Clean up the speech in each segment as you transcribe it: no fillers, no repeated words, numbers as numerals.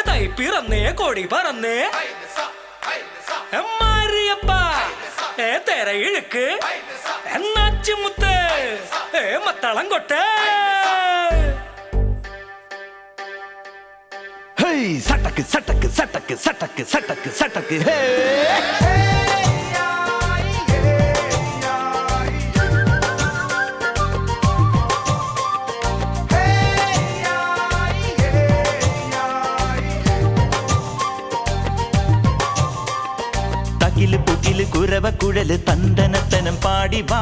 തൈ പിറന്നേ കൊടി പറന്നേ മാരിയപ്പ തെര ഇഴുക്ക് എന്നാച്ചുമുത്ത് മത്തളം കൊട്ടേ സട്ടക്ക് സട്ടക്ക് സട്ടക്ക് സട്ടക്ക് സട്ടക്ക് സട്ടക്ക് തകില് പുകില് കുരവ കുഴല് തന്തനത്തനം പാടി വാ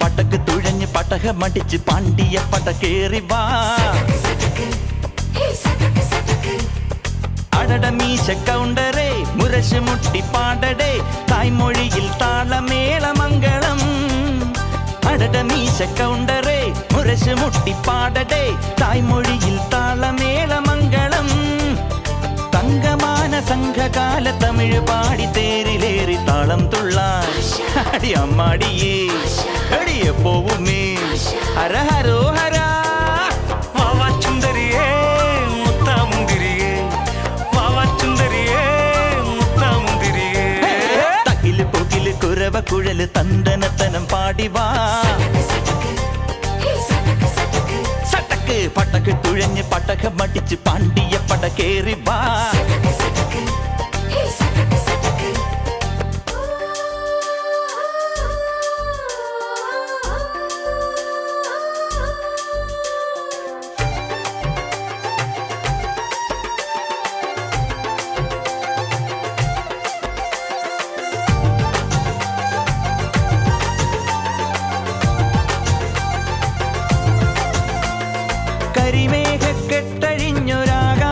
പട്ടക്ക് തുഴഞ്ഞ് പട്ടക മടിച്ച് പാണ്ടിയ പട്ട കേറി വാ അടട മീശ കൗണ്ടറേ മുരശ് മുട്ടി പാടടേ തായ്മൊഴിയിൽ താളമേള മംഗളം അടട മീശ കൗണ്ടറേ മുരശ് മുട്ടി പാടടേ തായ്മൊഴിയിൽ താളമേള മംഗളം തങ്കമാന സംഘകാല തമിഴ് പാടി തേരിലേറി താളം തുള്ളാൻ അടി അമ്മാടിയേ അടിയ പോവുമേ ഹര ഹരോ ഹര വാവാച്ചുന്തരിയേ മുത്താമുന്തിരിയേ വാവാച്ചുന്തരിയേ മുത്താമുന്തിരിയേ തകില് പൊകില് കുരവ കുഴല് തന്തനത്തനം പാടി വാ സട്ടക്ക് പട്ടക്ക് തുഴഞ്ഞ് പട്ടക മടിച്ച് പാണ്ടിയ പട കേറി വാ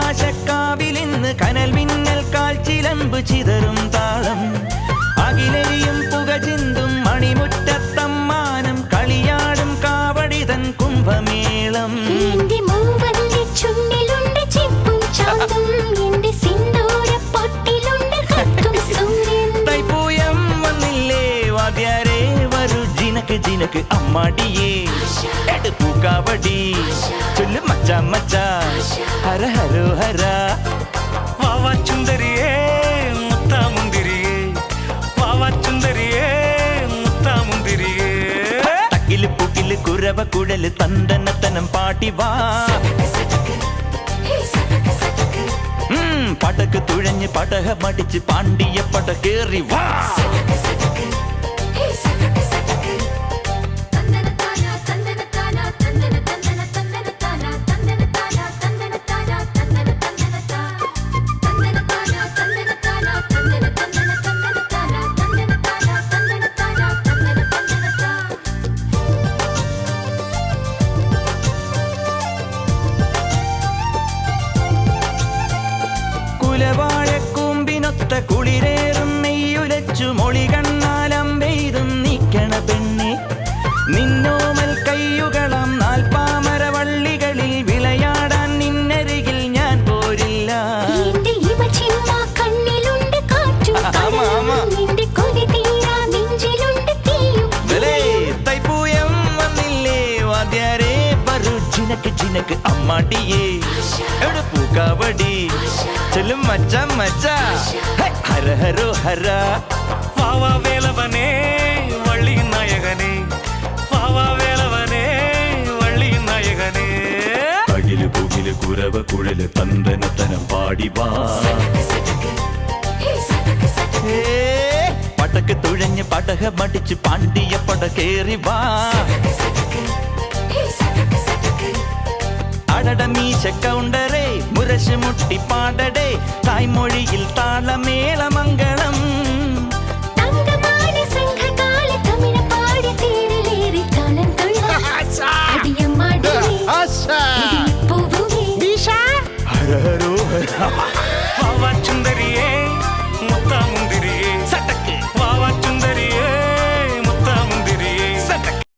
കരിമേഘക്കെട്ടഴിഞ്ഞൊരാകാശക്കാവിലിന്ന് കനൽ മിന്നൽ കാൽച്ചിലമ്പ് ചിതറും താളം അകിലരിയും പുക ചിന്തും മണിമുറ്റത്തമ്മാനം കളിയാടും കാവടിതൻ കുംഭമേളം തൈപ്പൂയം വന്നില്ലേ വാദ്യാരേ വരൂ ജിനക്ക് ജിനക്ക് അമ്മാടിയേ എടുപ്പൂക്കാവടി ചൊല്ലു മച്ചാ മച്ചാ ഹര ഹരോ ഹര വാവാച്ചുന്തരിയേ മുത്താമുന്തിരിയേ വാവാച്ചുന്തരിയേ മുത്താമുന്തിരിയേ തക്കില് പുകില് കുരവ കുഴല് തന്തനത്തനം പാടി വാ പടക്ക് തുഴഞ്ഞ് പടക മടിച്ച് പാണ്ടിയ പട കേറി വാ കുലവാഴക്കൂമ്പിനൊത്ത കുളിരേറും നെയ്യുലച്ചു മൊളി കണ്ണാലമ്പെയ്തും നീക്കണ പെണ്ണെ നിന്നോമൽ കയ്യുകളാം നാൽപ്പാമരവള്ളികളിൽ വിളയാടാൻ നിന്നരികിൽ ഞാൻ പോരില്ല തൈപ്പൂയം വന്നില്ലേ വാദ്യാരേ വരൂ ജിനക്ക് ജിനക്ക് അമ്മാടിയേ എടുപ്പൂക്കാവടി ചൊല്ലും മച്ചാ മച്ചാ ഹര ഹരോ ഹര വാവാ വേലവനേ വള്ളി നായകനേ വാവാ വേലവനേ വള്ളി നായകനേ അകില് പുകില് കുരവ കുഴല് തന്തനത്തനം പാടി വാ പടക്ക് തുഴഞ്ഞ് പടക മടിച്ച് പാണ്ടിയ പട കേറി വാ അടട മീശ കൗണ്ടറേ മുരശ് മുട്ടി പാടടേ തായ്മൊഴിയിൽ താളമേള മംഗളം